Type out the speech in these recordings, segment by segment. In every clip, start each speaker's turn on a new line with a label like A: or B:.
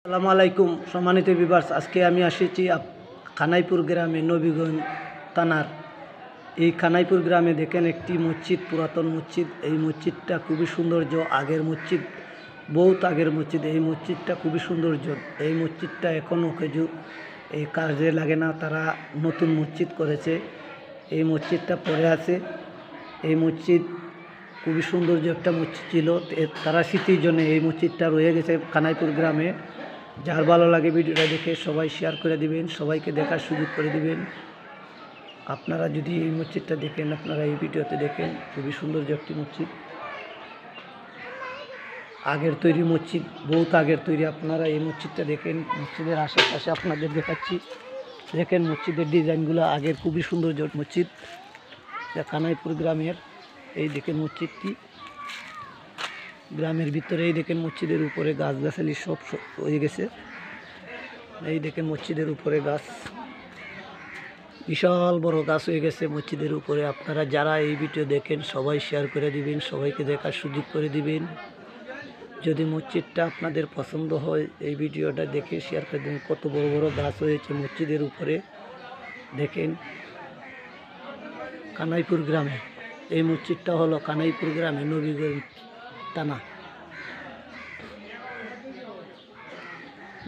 A: আসসালামু আলাইকুম সম্মানিত ভিউয়ার্স, আজকে আমি আসেছি খানাইপুর গ্রামে, নবীগঞ্জ থানার এই খানাইপুর গ্রামে। দেখেন একটি মসজিদ, পুরাতন মসজিদ। এই মসজিদটা খুবই সৌন্দর্য, আগের মসজিদ, বহুত আগের মসজিদ। এই মসজিদটা খুবই সৌন্দর্য। এই মসজিদটা এখনও খেজুর এই কাজে লাগে না, তারা নতুন মসজিদ করেছে। এই মসজিদটা পড়ে আছে। এই মসজিদ খুবই সৌন্দর্য একটা মসজিদ ছিল, তারা স্মৃতির জন্য এই মসজিদটা রয়ে গেছে খানাইপুর গ্রামে। যার ভালো লাগে ভিডিওটা দেখে সবাই শেয়ার করে দিবেন, সবাইকে দেখার সুযোগ করে দিবেন। আপনারা যদি এই মসজিদটা দেখেন, আপনারা এই ভিডিওতে দেখেন, খুবই সৌন্দর্য একটি মসজিদ, আগের তৈরি মসজিদ, বহুত আগের তৈরি। আপনারা এই মসজিদটা দেখেন, মসজিদের আশেপাশে আপনাদের দেখাচ্ছি। দেখেন মসজিদের ডিজাইনগুলো আগের, খুবই সৌন্দর্য মসজিদ খানাইপুর গ্রামের। এই দেখেন মসজিদটি গ্রামের ভিতরে। এই দেখেন মসজিদের উপরে গাছগাছালি সব হয়ে গেছে। এই দেখেন মসজিদের উপরে গাছ, বিশাল বড় গাছ হয়ে গেছে মসজিদের উপরে। আপনারা যারা এই ভিডিও দেখেন সবাই শেয়ার করে দিবেন, সবাইকে দেখার সুযোগ করে দিবেন। যদি মসজিদটা আপনাদের পছন্দ হয়, এই ভিডিওটা দেখে শেয়ার করে দেবেন। কত বড় বড় গাছ হয়েছে মসজিদের উপরে। দেখেন খানাইপুর গ্রামে এই মসজিদটা হলো খানাইপুর গ্রামে, নবীগঞ্জ থানা।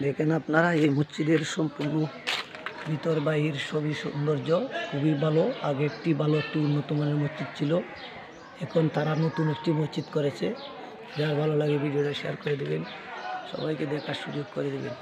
A: দেখেন আপনারা এই মসজিদের সম্পূর্ণ ভিতর বাহির সবই সৌন্দর্য, খুবই ভালো। আগে একটি ভালো একটি উন্নত মানের মসজিদ ছিল, এখন তারা নতুন একটি মসজিদ করেছে। যার ভালো লাগে ভিডিওটা শেয়ার করে দেবেন, সবাইকে দেখার সুযোগ করে দেবেন।